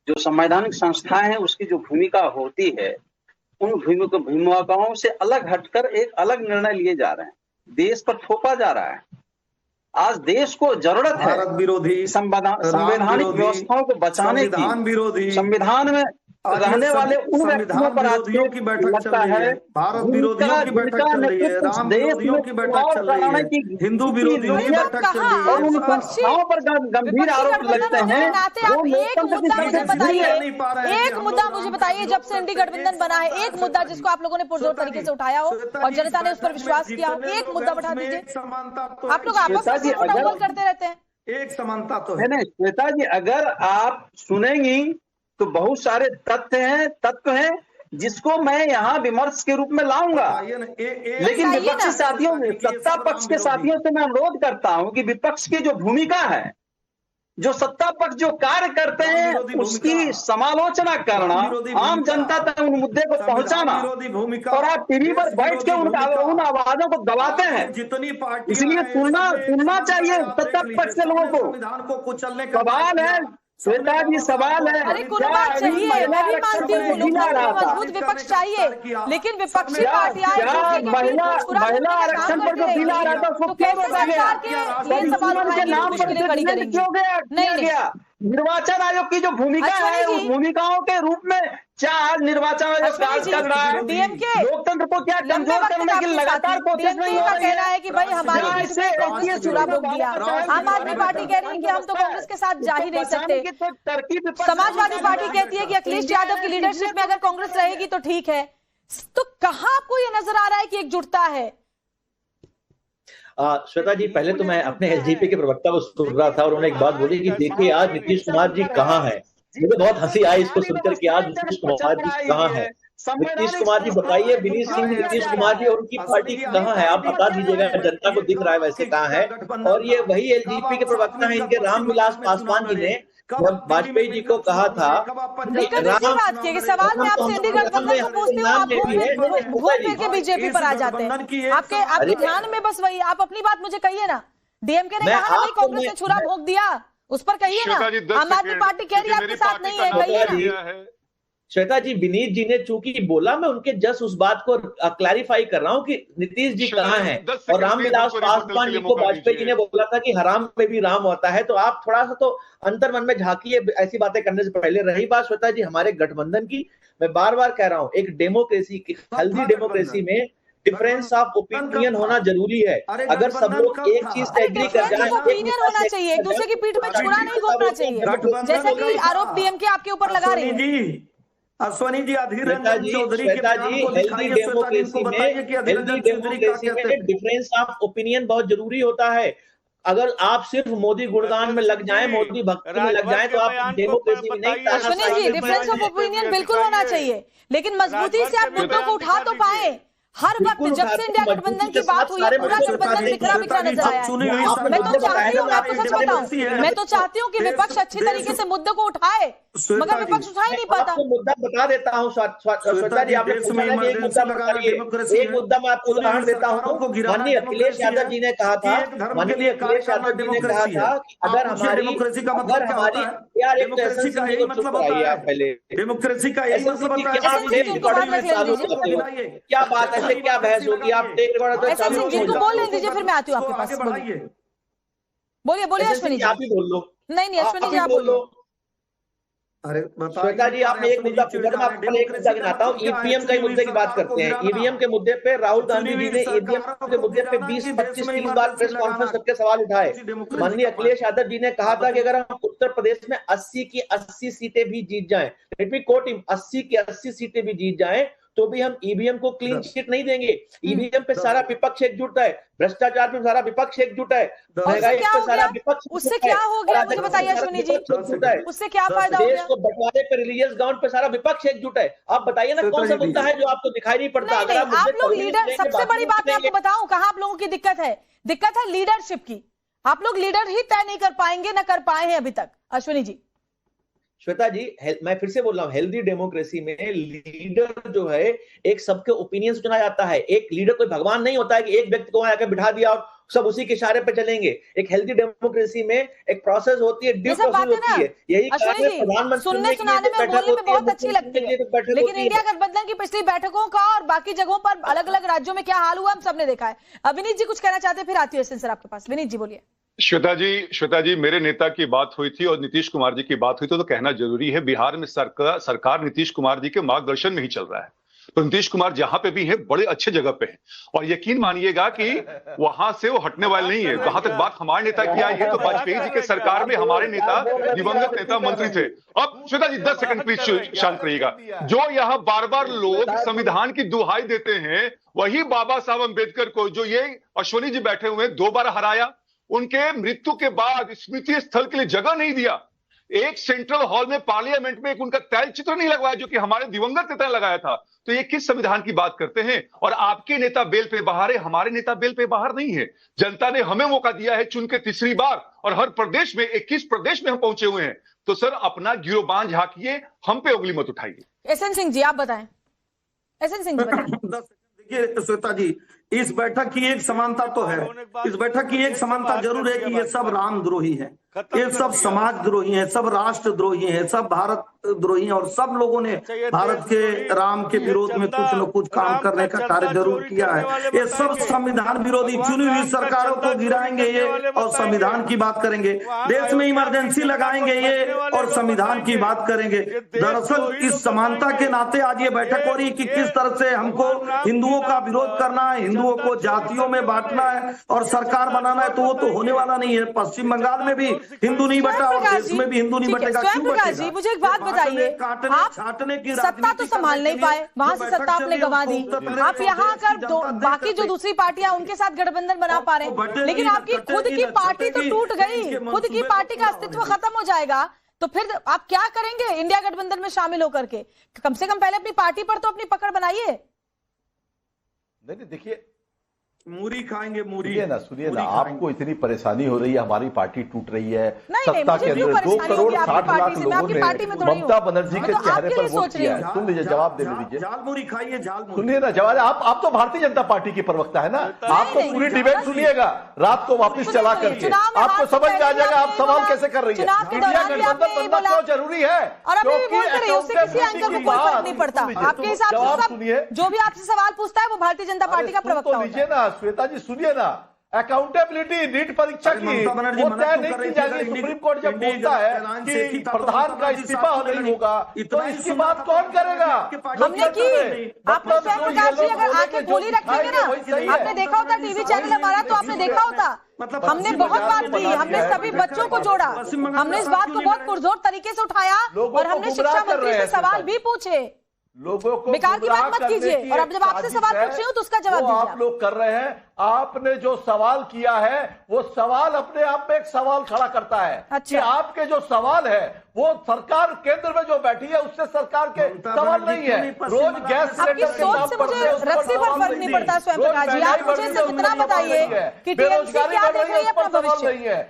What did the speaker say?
जो संवैधानिक संस्थाएं हैं उसकी जो भूमिका होती है, उन भूमिकाओं से अलग हटकर एक अलग निर्णय लिए जा रहे हैं, देश पर थोपा जा रहा है। आज देश को जरूरत है भारत विरोधी, संवैधानिक व्यवस्थाओं को बचाने की, संविधान में रहने वाले उन व्यक्तियों पर विरोधियों की बैठक चल रही है, भारत विरोधियों की बैठक चल रही है, राम विरोधियों की बैठक चल रही है, हिंदू विरोधियों की बैठक चल रही है, और उन संस्थाओं पर गंभीर आरोप लगते हैं। एक मुद्दा मुझे बताइए, जब से इंडी गठबंधन बना है, एक मुद्दा जिसको आप लोगों ने पुरजोर तरीके से उठाया हो और जनता ने उस पर विश्वास किया हो, एक मुद्दा बता दीजिए। आप लोग आपस में सिर्फ करते रहते हैं। एक समानता तो है। श्वेता जी, अगर आप सुनेंगी तो बहुत सारे तत्व हैं जिसको मैं यहाँ विमर्श के रूप में लाऊंगा, लेकिन विपक्षी साथियों में, सत्ता पक्ष के साथियों से मैं अनुरोध करता हूं कि विपक्ष की जो भूमिका है, जो सत्ता पक्ष जो कार्य करते हैं, उसकी समालोचना करना, आम जनता तक उन मुद्दे को पहुंचाना, और आप टीवी पर बैठ के उन आवाजों को दबाते हैं। इसलिए सुनना चाहिए सत्ता पक्ष के लोगों को। सवाल है श्वेता जी, सवाल है, अरे कोई बात चाहिए, मैं भी मानती हूँ मजबूत विपक्ष चाहिए, लेकिन विपक्षी पार्टियां महिला आरक्षण पर जो बिल आ रहा था उसको क्यों रोका गया? के नाम पर क्यों गया? निर्वाचन आयोग की जो भूमिका है, उस भूमिकाओं के रूप में क्या आज निर्वाचन आयोग कार्य कर रहा है? लोकतंत्र को क्या कमजोर करने की लगातार कोशिश नहीं हो रही है? कहना है कि भाई हमारे कांग्रेस चुनाव रोक दिया, आम आदमी पार्टी कह रही है कि हम तो कांग्रेस के साथ जा ही नहीं सकते, समाजवादी पार्टी कहती है कि अखिलेश यादव की लीडरशिप में अगर कांग्रेस रहेगी तो ठीक है। तो कहां आपको ये नजर आ रहा है कि एकजुटता है? श्वेता जी, पहले तो मैं अपने एसडीपी के प्रवक्ता को सुन रहा था और उन्होंने एक बात बोली कि देखिए आज नीतीश कुमार जी कहाँ हैं। मुझे बहुत हंसी आई इसको सुनकर कि आज नीतीश कुमार जी कहाँ हैं। नीतीश कुमार जी बताइए, विनीत सिंह नीतीश कुमार जी और उनकी पार्टी कहाँ है? आप बता दीजिएगा, जनता को दिख रहा है वैसे कहाँ है? और ये वही एसडीपी के प्रवक्ता है, इनके रामविलास पासवान जी ने जब वाजपेयी जी को कहा था सवाल मैं आपसे इंडी गठबंधन को पूछती हूँ, आप घूम फिर के बीजेपी पर आ जाते हैं। आपके ध्यान में बस वही, आप अपनी बात मुझे कहिए ना। डीएमके ने कहा भाई कांग्रेस ने छुरा भोंक दिया, उस पर कहिए ना। आम आदमी पार्टी कह रही है आपके साथ नहीं है, कहिए ना। श्वेता जी, विनीत जी ने चूंकि बोला, मैं उनके जस्ट उस बात को क्लैरिफाई कर रहा हूं कि नीतीश जी कहाँ हैं। और रामविलास पासवान जी को वाजपेयी जी ने बोला था कि हराम में भी राम होता है। तो आप थोड़ा सा तो अंतर मन में झांकिए ऐसी बातें करने से पहले। रही बात श्वेता जी हमारे गठबंधन की, मैं बार बार कह रहा हूँ, एक डेमोक्रेसी की, हेल्दी डेमोक्रेसी में डिफरेंस ऑफ ओपिनियन होना जरूरी है। अगर सब लोग एक चीज से एग्री कर जाए, ओपिनियन होना चाहिए, एक दूसरे की पीठ में छुरा नहीं घोंपना चाहिए, जैसे कि आरोप डीएमके आपके ऊपर लगा रही है। अश्वनी जी, अधीर रंजन चौधरी के बयान को दिखाइए, डेमोक्रेसी में डिफरेंस ऑफ ओपिनियन बहुत जरूरी होता है। अगर आप सिर्फ मोदी गुणगान में लग जाएं, मोदी भक्ति में लग जाएं, तो आप डेमोक्रेसी में नहीं। अश्वनी जी, डिफरेंस ऑफ ओपिनियन बिल्कुल होना चाहिए, लेकिन मजबूती से आप मुद्दों को उठा तो पाए। हर वक्त जब से इंडिया गठबंधन की बात हुई है, पूरा गठबंधन बिखरा बिखरा नजर आया है। मैं तो चाहती हूँ, आपको सच बताऊं, मैं तो चाहती हूँ कि विपक्ष अच्छी तरीके से मुद्दों को उठाए, मगर विपक्ष उठा ही नहीं पाता। मुद्दा बता देता हूँ श्वेता जी, आपने पूछा ना कि एक मुद्दा बताइए, एक मुद्दा मैं आपको उदाहरण देता हूँ। माननीय अखिलेश यादव जी ने कहा था, माननीय अखिलेश यादव जी ने कहा था, अगर हमारी यार एक डेमोक्रेसी का क्या बात है, क्या बहस होगी? आप जिनको बोल लें दीजिए, फिर मैं आती हूँ आपके पास। बोलिए बोलिए अश्विनी जी। आप ही बोल लो। नहीं अश्विनी जी आप बोलो। अरे श्वेता जी, आपने एक मुद्दा पूछा, मैं आपको एक मुद्दा गिनाता हूँ। ईवीएम के मुद्दे की बात करते हैं। ईवीएम के मुद्दे पे राहुल गांधी जी ने ईवीएम के मुद्दे पे 20-25-30 बार प्रेस कॉन्फ्रेंस करके सवाल उठाए। माननीय अखिलेश यादव जी ने कहा था कि अगर हम उत्तर प्रदेश में 80 की 80 सीटें भी जीत जाएं, लेट मी कोट हिम, 80 की 80 सीटें भी जीत जाएं, तो भी हम ईवीएम को क्लीन चिट नहीं देंगे। ईवीएम पे सारा विपक्ष एकजुट है, भ्रष्टाचार पे सारा विपक्ष एकजुट है, महंगाई पे सारा विपक्ष। उससे क्या हो गया मुझे बताइए अश्विनी जी, उससे क्या फायदा हो गया? देश को बंटवारे पे, रिलीजियस ग्राउंड पे सारा विपक्ष एकजुट है। आप बताइए ना कौन सा मुद्दा है जो आपको दिखाई नहीं पड़ता? अगर आप लोग लीडर, सबसे बड़ी बात मैं आपको बताऊं कहां आप लोगों की दिक्कत है। दिक्कत है लीडरशिप की। आप लोग लीडर ही तय नहीं कर पाएंगे, ना कर पाए हैं अभी तक। अश्विनी जी। श्वेता जी, मैं फिर से बोल रहा हूँ, हेल्दी डेमोक्रेसी में लीडर जो है एक सबके ओपिनियन से चुना जाता है। एक लीडर कोई भगवान नहीं होता है कि एक व्यक्ति को वहां आकर बिठा दिया सब उसी के इशारे पे चलेंगे। एक हेल्दी डेमोक्रेसी में एक प्रोसेस होती है, ड्यू प्रोसेस होती है। यही प्रधानमंत्री सुनने सुनाने में बोलने में बहुत अच्छी लगती है, लेकिन इंडिया गठबंधन की पिछली बैठकों का और बाकी जगहों पर अलग अलग राज्यों में क्या हाल हुआ हम सबने देखा है। विनीत जी कुछ कहना चाहते हैं, फिर आती है सर आपके पास। विनीत जी बोलिए। श्वेता जी मेरे नेता की बात हुई थी और नीतीश कुमार जी की बात हुई थी, तो कहना जरूरी है बिहार में सरकार नीतीश कुमार जी के मार्गदर्शन में ही चल रहा है। तो नीतीश कुमार जहां पे भी है बड़े अच्छे जगह पे है और यकीन मानिएगा कि वहां से वो हटने वाले नहीं है। जहां तक बात हमारे नेता की आई है तो वाजपेयी जी के सरकार में हमारे नेता दिवंगत नेता मंत्री थे। अब श्वेता जी 10 सेकंड प्लीज शांत रहिएगा। जो यहाँ बार बार लोग संविधान की दुहाई देते हैं, वही बाबा साहब अम्बेडकर को जो ये अश्वनी जी बैठे हुए 2 बार हराया, उनके मृत्यु के बाद स्मृति स्थल के लिए जगह नहीं दिया, एक सेंट्रल हॉल में पार्लियामेंट में एक उनका तैल चित्र नहीं लगवाया जो कि हमारे दिवंगत नेता ने लगाया था। तो ये किस संविधान की बात करते हैं? और आपके नेता बेल पे बाहर है, हमारे नेता बेल पे बाहर नहीं है। जनता ने हमें मौका दिया है चुन के तीसरी बार और हर प्रदेश में 21 प्रदेश में हम पहुंचे हुए हैं। तो सर अपना गिरोबान झांकिए, हम पे उंगली मत उठाइए। एसएन सिंह जी आप बताएं। एसएन सिंह जी बताएं। देखिए श्वेता जी, इस बैठक की एक समानता तो है, इस बैठक की एक समानता जरूर है कि ये सब रामद्रोही है, ये सब समाजद्रोही हैं, सब राष्ट्रद्रोही हैं, सब भारत द्रोही हैं और सब लोगों ने भारत के राम के विरोध में कुछ न कुछ काम करने का कार्य जरूर किया है। ये सब संविधान विरोधी चुनी हुई सरकारों को गिराएंगे ये और संविधान की बात करेंगे, देश में इमरजेंसी लगाएंगे ये और संविधान की बात करेंगे। दरअसल इस समानता के नाते आज ये बैठक हो रही कि किस तरह से हमको हिंदुओं का विरोध करना है, हिंदुओं को जातियों में बांटना है और सरकार बनाना है, तो वो तो होने वाला नहीं है। पश्चिम बंगाल में भी हिंदू नहीं बटा और देश में भी हिंदू नहीं बटेगा, क्यों बटेगा? जी मुझे एक बात बताइए, आप सत्ता तो संभाल नहीं पाए, वहां से सत्ता आपने गंवा दी, आप यहाँ आकर बाकी जो दूसरी पार्टियां उनके साथ गठबंधन बना पा रहे हैं, लेकिन आपकी खुद की पार्टी तो टूट गई, खुद की पार्टी का अस्तित्व खत्म हो जाएगा, तो फिर आप क्या करेंगे इंडिया गठबंधन में शामिल होकर के? कम से कम पहले अपनी पार्टी पर तो अपनी पकड़ बनाइए। नहीं देखिए, मूरी खाएंगे, मूरी सुनिए ना, आपको इतनी परेशानी हो रही है, हमारी पार्टी टूट रही है, सत्ता के अंदर 2 करोड़ 60 लाख लोगों ने ममता बनर्जी के चेहरे पर वोट किया है। सुन लीजिए, जवाब दे लीजिए। झाल मूरी खाइए, झाल मूरी। सुनिए ना जवाब, आप तो भारतीय जनता पार्टी की प्रवक्ता है ना, आप तो पूरी डिबेट सुनिएगा रात को वापिस चला करके, आपको समझ में आ जाएगा आप सवाल कैसे कर रही है। इंडिया गठबंधन बनना क्यों जरूरी है? नहीं पड़ता आपके हिसाब से, जो भी आपसे सवाल पूछता है वो भारतीय जनता पार्टी का प्रवक्ता होता है। श्वेता जी सुनिए ना, अकाउंटेबिलिटी नीट परीक्षा की वो तय नहीं की जाएगी। सुप्रीम कोर्ट जब बोलता है कि प्रधान का इस्तीफा नहीं होगा तो इसकी बात कौन करेगा? हमने की। आपने स्वयं प्रकाश जी अगर आके गोली रखेंगे ना, आपने देखा होता टीवी चैनल हमारा, तो आपने देखा होता हमने बहुत बात की, हमने सभी बच्चों को जोड़ा, हमने इस बात को बहुत पुरजोर तरीके से उठाया और हमने शिक्षा मंत्री से सवाल भी पूछे। लोगों को बेकार की बात मत कीजिए, और अब जब आपसे सवाल पूछ रही हूं तो उसका जवाब दीजिए। आप लोग कर रहे हैं, आपने जो सवाल किया है वो सवाल अपने आप में एक सवाल खड़ा करता है। अच्छा। कि आपके जो सवाल है वो सरकार केंद्र में जो बैठी है उससे सरकार के सवाल नहीं है। रोज गैस सिलेंडर के दाम मुझे रस्सी पर फर्क नहीं पड़ता। स्वयं प्रकाश जी, आप मुझे सिर्फ इतना बताइए कि टीएमसी क्या देख रही है अपना भविष्य।